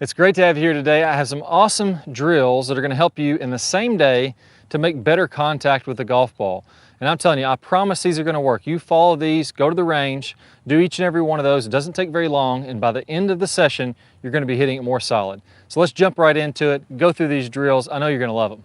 It's great to have you here today. I have some awesome drills that are going to help you in the same day to make better contact with the golf ball. And I'm telling you, I promise these are going to work. You follow these, go to the range, do each and every one of those. It doesn't take very long, and by the end of the session, you're going to be hitting it more solid. So let's jump right into it, go through these drills. I know you're going to love them.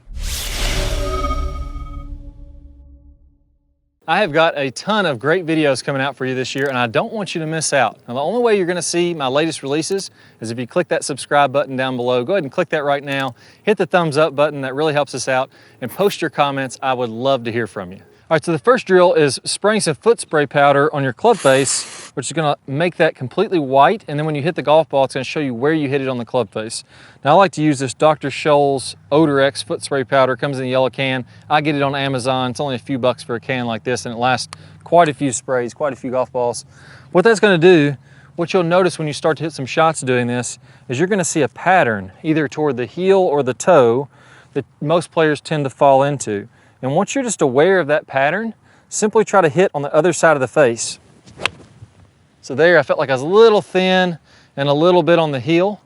I have got a ton of great videos coming out for you this year, and I don't want you to miss out. Now, the only way you're going to see my latest releases is if you click that subscribe button down below. Go ahead and click that right now. Hit the thumbs up button. That really helps us out. And post your comments. I would love to hear from you. All right, so the first drill is spraying some foot spray powder on your club face, which is going to make that completely white. And then when you hit the golf ball, it's going to show you where you hit it on the club face. Now, I like to use this Dr. Scholl's Odor X foot spray powder. It comes in a yellow can. I get it on Amazon. It's only a few bucks for a can like this, and it lasts quite a few sprays, quite a few golf balls. What that's going to do, what you'll notice when you start to hit some shots doing this, is you're going to see a pattern either toward the heel or the toe that most players tend to fall into. And once you're just aware of that pattern, simply try to hit on the other side of the face. So there, I felt like I was a little thin and a little bit on the heel.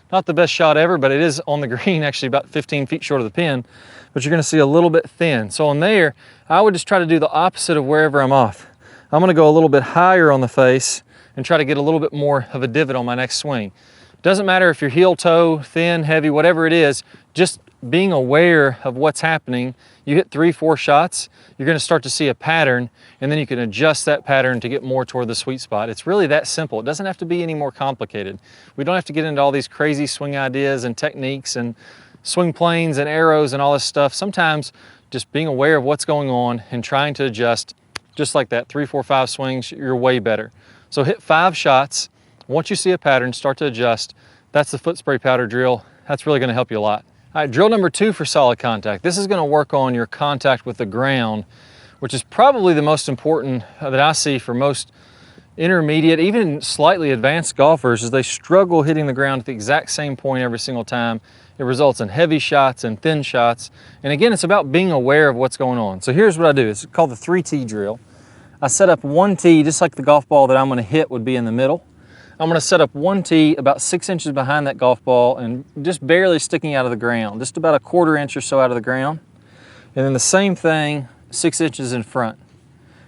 Not the best shot ever, but it is on the green, actually about 15 feet short of the pin. But you're gonna see a little bit thin. So on there, I would just try to do the opposite of wherever I'm off. I'm gonna go a little bit higher on the face and try to get a little bit more of a divot on my next swing. Doesn't matter if you're heel, toe, thin, heavy, whatever it is, just being aware of what's happening. You hit 3-4 shots, you're going to start to see a pattern, and then you can adjust that pattern to get more toward the sweet spot. It's really that simple. It doesn't have to be any more complicated. We don't have to get into all these crazy swing ideas and techniques and swing planes and arrows and all this stuff. Sometimes just being aware of what's going on and trying to adjust, just like that, 3, 4, 5 swings, you're way better. So hit 5 shots. Once you see a pattern, start to adjust. That's the foot spray powder drill. That's really going to help you a lot. All right, drill number 2 for solid contact. This is going to work on your contact with the ground, which is probably the most important that I see for most intermediate, even slightly advanced golfers, is they struggle hitting the ground at the exact same point every single time. It results in heavy shots and thin shots. And again, it's about being aware of what's going on. So here's what I do. It's called the 3-tee drill. I set up 1 tee, just like the golf ball that I'm going to hit would be in the middle. I'm going to set up 1 tee about 6 inches behind that golf ball and just barely sticking out of the ground, just about a 1/4 inch or so out of the ground. And then the same thing, 6 inches in front.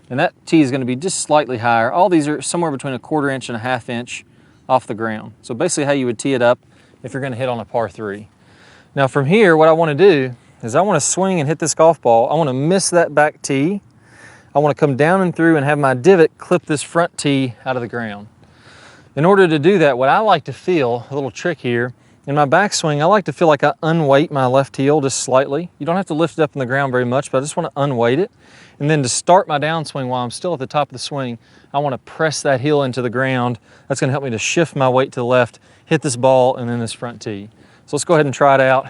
And that tee is going to be just slightly higher. All these are somewhere between a 1/4 inch and a 1/2 inch off the ground. So basically how you would tee it up if you're going to hit on a par 3. Now from here, what I want to do is I want to swing and hit this golf ball. I want to miss that back tee. I want to come down and through and have my divot clip this front tee out of the ground. In order to do that, what I like to feel, a little trick here, in my backswing, I like to feel like I unweight my left heel just slightly. You don't have to lift it up in the ground very much, but I just want to unweight it. And then to start my downswing while I'm still at the top of the swing, I want to press that heel into the ground. That's going to help me to shift my weight to the left, hit this ball, and then this front tee. So let's go ahead and try it out.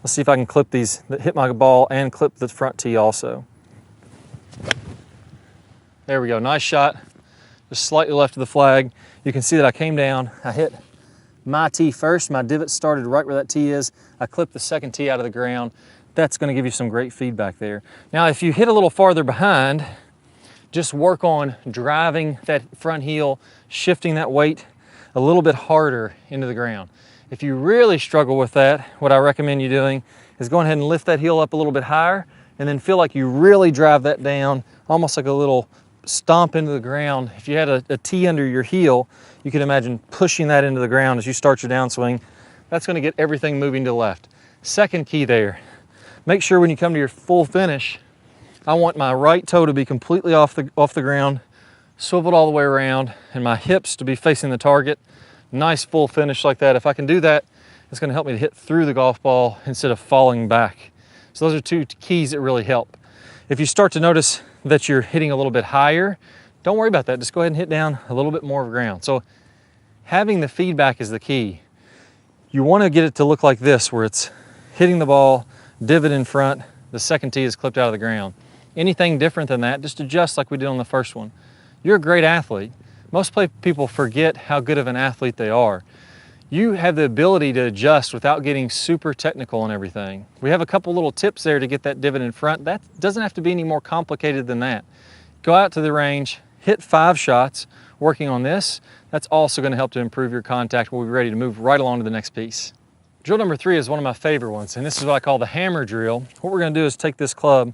Let's see if I can clip these, hit my ball and clip the front tee also. There we go, nice shot. Just slightly left of the flag. You can see that I came down, I hit my tee first, my divot started right where that tee is. I clipped the second tee out of the ground. That's going to give you some great feedback there. Now, if you hit a little farther behind, just work on driving that front heel, shifting that weight a little bit harder into the ground. If you really struggle with that, what I recommend you doing is going ahead and lift that heel up a little bit higher and then feel like you really drive that down, almost like a little stomp into the ground. If you had a tee under your heel, you can imagine pushing that into the ground as you start your downswing. That's going to get everything moving to the left. Second key there, make sure when you come to your full finish, I want my right toe to be completely off the ground, swiveled all the way around, and my hips to be facing the target. Nice full finish like that. If I can do that, it's going to help me to hit through the golf ball instead of falling back. So those are 2 keys that really help. If you start to notice that you're hitting a little bit higher, don't worry about that. Just go ahead and hit down a little bit more of ground. So having the feedback is the key. You want to get it to look like this, where it's hitting the ball, divot in front, the second tee is clipped out of the ground. Anything different than that, just adjust like we did on the first one. You're a great athlete. Most people forget how good of an athlete they are. You have the ability to adjust without getting super technical and everything. We have a couple little tips there to get that divot in front. That doesn't have to be any more complicated than that. Go out to the range, hit 5 shots, working on this, that's also going to help to improve your contact. We'll be ready to move right along to the next piece. Drill number 3 is one of my favorite ones, and this is what I call the hammer drill. What we're going to do is take this club,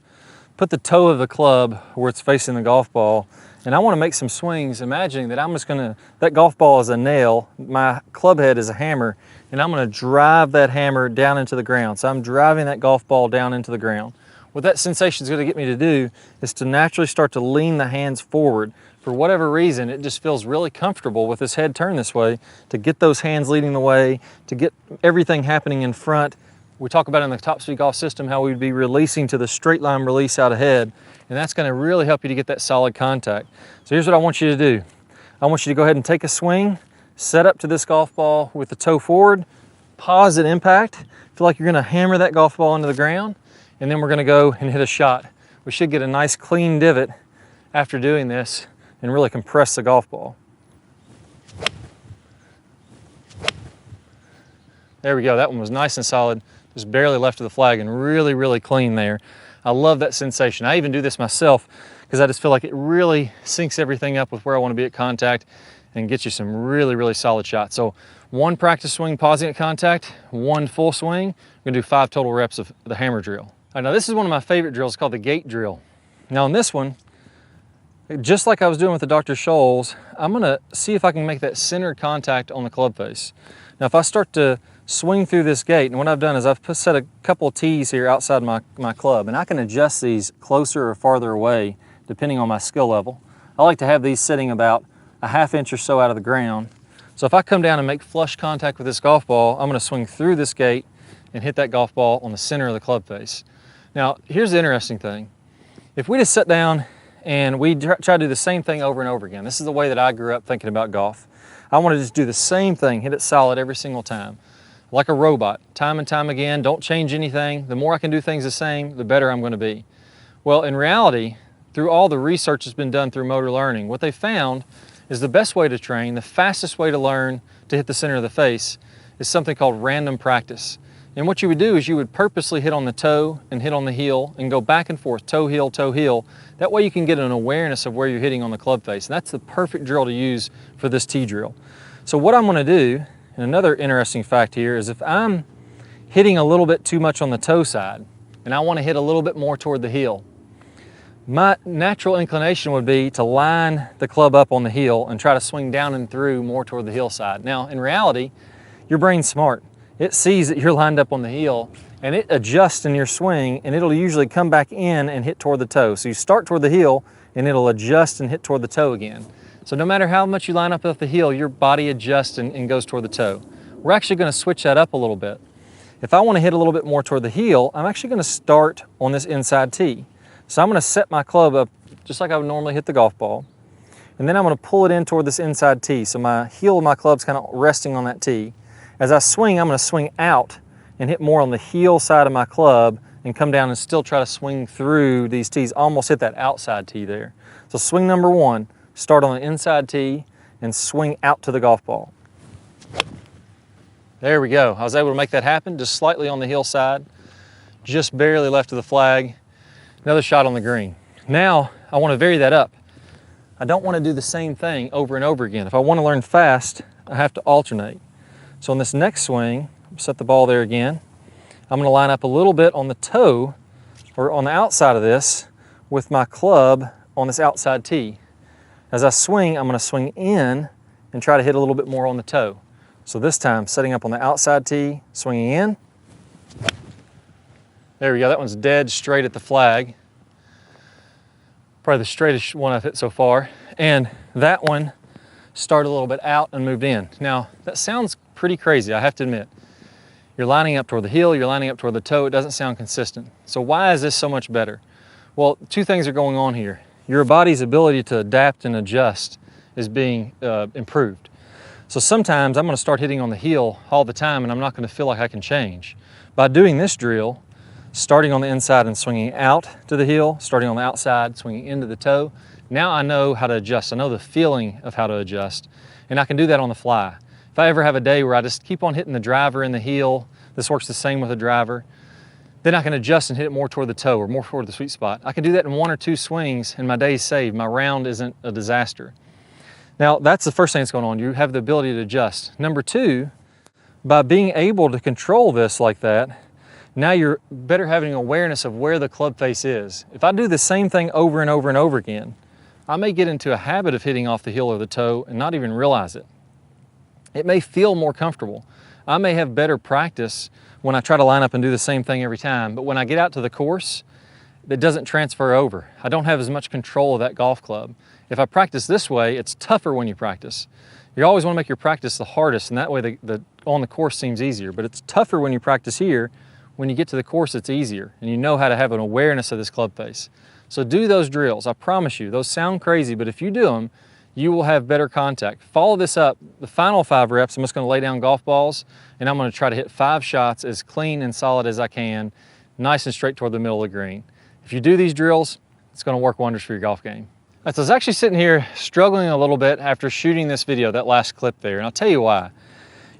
put the toe of the club where it's facing the golf ball, and I want to make some swings, imagining that that golf ball is a nail, my club head is a hammer, and I'm going to drive that hammer down into the ground. So I'm driving that golf ball down into the ground. What that sensation is going to get me to do is to naturally start to lean the hands forward. For whatever reason, it just feels really comfortable with this head turned this way to get those hands leading the way, to get everything happening in front. We talk about in the top speed golf system how we'd be releasing to the straight line release out ahead, and that's going to really help you to get that solid contact. So here's what I want you to do. I want you to go ahead and take a swing, set up to this golf ball with the toe forward, pause at impact, feel like you're going to hammer that golf ball into the ground, and then we're going to go and hit a shot. We should get a nice clean divot after doing this and really compress the golf ball. There we go, that one was nice and solid, just barely left of the flag and really, really clean there. I love that sensation. I even do this myself because I just feel like it really syncs everything up with where I want to be at contact and gets you some really, really solid shots. So 1 practice swing pausing at contact, 1 full swing. We're gonna do 5 total reps of the hammer drill. All right, now this is one of my favorite drills called the gate drill. Now on this one, just like I was doing with the Dr. Scholl's, I'm gonna see if I can make that centered contact on the club face. Now if I start to swing through this gate, and what I've done is I've set a couple of tees here outside my club, and I can adjust these closer or farther away depending on my skill level. I like to have these sitting about a ½ inch or so out of the ground. So if I come down and make flush contact with this golf ball, I'm gonna swing through this gate and hit that golf ball on the center of the club face. Now, here's the interesting thing. If we just sit down and we try to do the same thing over and over again, this is the way that I grew up thinking about golf. I want to just do the same thing, hit it solid every single time, like a robot, time and time again, don't change anything. The more I can do things the same, the better I'm going to be. Well, in reality, through all the research that's been done through motor learning, what they found is the best way to train, the fastest way to learn to hit the center of the face is something called random practice. And what you would do is you would purposely hit on the toe and hit on the heel and go back and forth, toe, heel, toe, heel. That way you can get an awareness of where you're hitting on the club face. And that's the perfect drill to use for this tee drill. So what I'm gonna do, and another interesting fact here, is if I'm hitting a little bit too much on the toe side and I wanna hit a little bit more toward the heel, my natural inclination would be to line the club up on the heel and try to swing down and through more toward the heel side. Now, in reality, your brain's smart. It sees that you're lined up on the heel and it adjusts in your swing, and it'll usually come back in and hit toward the toe. So you start toward the heel and it'll adjust and hit toward the toe again. So no matter how much you line up at the heel, your body adjusts and goes toward the toe. We're actually gonna switch that up a little bit. If I wanna hit a little bit more toward the heel, I'm actually gonna start on this inside tee. So I'm gonna set my club up just like I would normally hit the golf ball. And then I'm gonna pull it in toward this inside tee. So my heel of my club's kind of resting on that tee. As I swing, I'm gonna swing out and hit more on the heel side of my club and come down and still try to swing through these tees, almost hit that outside tee there. So swing number 1, start on the inside tee and swing out to the golf ball. There we go. I was able to make that happen just slightly on the heel side, just barely left of the flag. Another shot on the green. Now I want to vary that up. I don't want to do the same thing over and over again. If I want to learn fast, I have to alternate. So on this next swing, set the ball there again. I'm going to line up a little bit on the toe or on the outside of this with my club on this outside tee. As I swing, I'm going to swing in and try to hit a little bit more on the toe. So this time, setting up on the outside tee, swinging in. There we go, that one's dead straight at the flag. Probably the straightest one I've hit so far. And that one started a little bit out and moved in. Now, that sounds pretty crazy, I have to admit. You're lining up toward the heel, you're lining up toward the toe, it doesn't sound consistent. So why is this so much better? Well, 2 things are going on here. Your body's ability to adapt and adjust is being improved. So sometimes I'm gonna start hitting on the heel all the time and I'm not gonna feel like I can change. By doing this drill, starting on the inside and swinging out to the heel, starting on the outside, swinging into the toe, now I know how to adjust. I know the feeling of how to adjust, and I can do that on the fly. If I ever have a day where I just keep on hitting the driver in the heel, this works the same with the driver, then I can adjust and hit it more toward the toe or more toward the sweet spot. I can do that in 1 or 2 swings and my day's saved. My round isn't a disaster. Now, that's the first thing that's going on. You have the ability to adjust. Number two, by being able to control this like that, now you're better having awareness of where the club face is. If I do the same thing over and over and over again, I may get into a habit of hitting off the heel or the toe and not even realize it. It may feel more comfortable. I may have better practice when I try to line up and do the same thing every time, but when I get out to the course, it doesn't transfer over. I don't have as much control of that golf club. If I practice this way, it's tougher when you practice. You always want to make your practice the hardest, and that way the on the course seems easier, but it's tougher when you practice here. When you get to the course, it's easier, and you know how to have an awareness of this club face. So do those drills. I promise you, those sound crazy, but if you do them, you will have better contact. Follow this up. The final 5 reps, I'm just going to lay down golf balls, and I'm going to try to hit 5 shots as clean and solid as I can, nice and straight toward the middle of the green. If you do these drills, it's going to work wonders for your golf game. Right, so I was actually sitting here struggling a little bit after shooting this video, that last clip there, and I'll tell you why.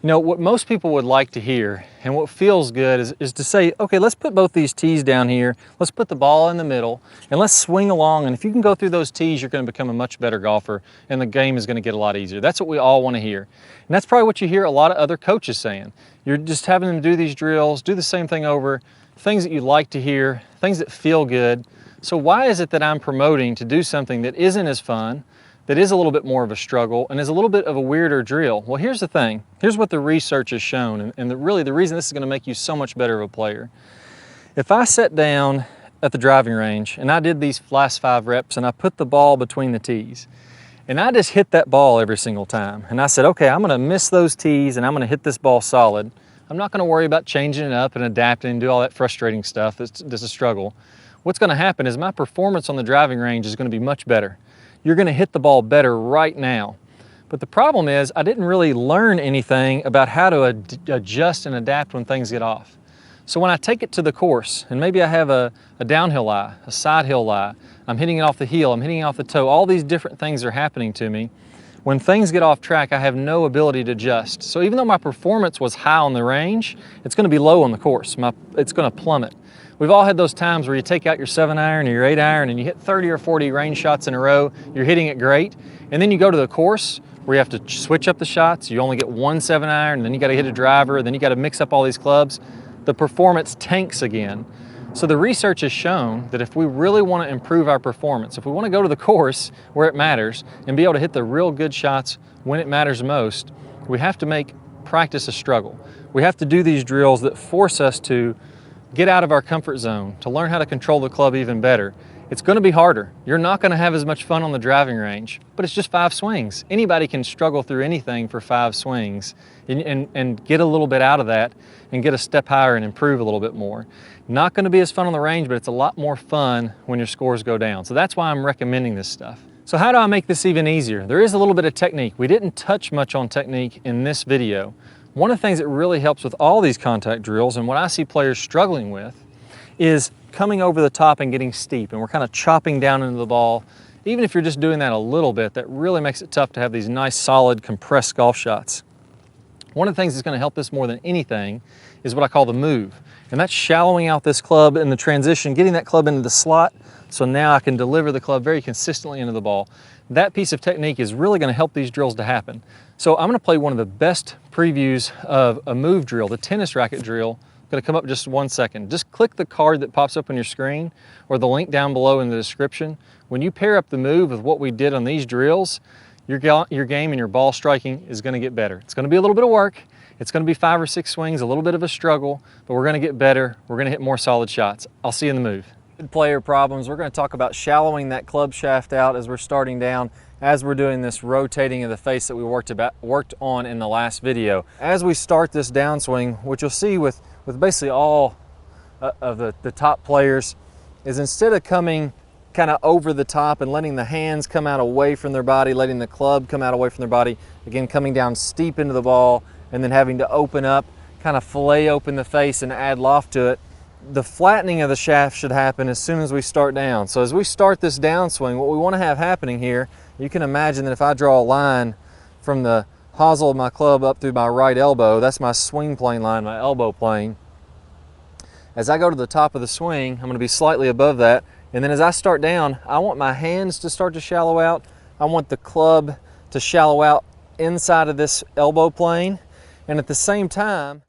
You know, what most people would like to hear and what feels good is to say, okay, let's put both these tees down here, let's put the ball in the middle, and let's swing along, and if you can go through those tees, you're going to become a much better golfer, and the game is going to get a lot easier. That's what we all want to hear. And that's probably what you hear a lot of other coaches saying. You're just having them do these drills, do the same thing over, things that you like to hear, things that feel good. So why is it that I'm promoting to do something that isn't as fun, that is a little bit more of a struggle, and is a little bit of a weirder drill? Well, here's the thing. Here's what the research has shown, and really the reason this is going to make you so much better of a player. If I sat down at the driving range and I did these last 5 reps and I put the ball between the tees, and I just hit that ball every single time, and I said, okay, I'm going to miss those tees and I'm going to hit this ball solid. I'm not going to worry about changing it up and adapting and do all that frustrating stuff that's a struggle. What's going to happen is my performance on the driving range is going to be much better. You're going to hit the ball better right now. But the problem is I didn't really learn anything about how to adjust and adapt when things get off. So when I take it to the course, and maybe I have a downhill lie, a side hill lie, I'm hitting it off the heel, I'm hitting it off the toe, all these different things are happening to me. When things get off track, I have no ability to adjust. So even though my performance was high on the range, it's going to be low on the course. It's going to plummet. We've all had those times where you take out your 7-iron or your 8-iron and you hit 30 or 40 range shots in a row, you're hitting it great, and then you go to the course where you have to switch up the shots, you only get 1 7-iron, then you got to hit a driver, then you got to mix up all these clubs, the performance tanks again. So the research has shown that if we really want to improve our performance, if we want to go to the course where it matters and be able to hit the real good shots when it matters most, we have to make practice a struggle. We have to do these drills that force us to get out of our comfort zone, to learn how to control the club even better. It's going to be harder. You're not going to have as much fun on the driving range, but it's just 5 swings. Anybody can struggle through anything for 5 swings and get a little bit out of that and get a step higher and improve a little bit more. Not going to be as fun on the range, but it's a lot more fun when your scores go down. So that's why I'm recommending this stuff. So how do I make this even easier? There is a little bit of technique. We didn't touch much on technique in this video. One of the things that really helps with all these contact drills, and what I see players struggling with, is coming over the top and getting steep, and we're kind of chopping down into the ball. Even if you're just doing that a little bit, that really makes it tough to have these nice, solid, compressed golf shots. One of the things that's going to help this more than anything is what I call the move, and that's shallowing out this club in the transition, getting that club into the slot, so now I can deliver the club very consistently into the ball. That piece of technique is really going to help these drills to happen. So I'm going to play one of the best previews of a move drill, the tennis racket drill. I'm going to come up just 1 second. Just click the card that pops up on your screen or the link down below in the description. When you pair up the move with what we did on these drills, your game and your ball striking is going to get better. It's going to be a little bit of work. It's going to be 5 or 6 swings, a little bit of a struggle, but we're going to get better. We're going to hit more solid shots. I'll see you in the move. Good player problems. We're going to talk about shallowing that club shaft out as we're starting down, as we're doing this rotating of the face that we worked on in the last video. As we start this downswing, what you'll see with basically all of the top players is instead of coming kind of over the top and letting the hands come out away from their body, letting the club come out away from their body, again coming down steep into the ball and then having to open up, kind of fillet open the face and add loft to it. The flattening of the shaft should happen as soon as we start down. So as we start this downswing, what we want to have happening here, you can imagine that if I draw a line from the hosel of my club up through my right elbow, that's my swing plane line, my elbow plane. As I go to the top of the swing, I'm going to be slightly above that. And then as I start down, I want my hands to start to shallow out. I want the club to shallow out inside of this elbow plane, and at the same time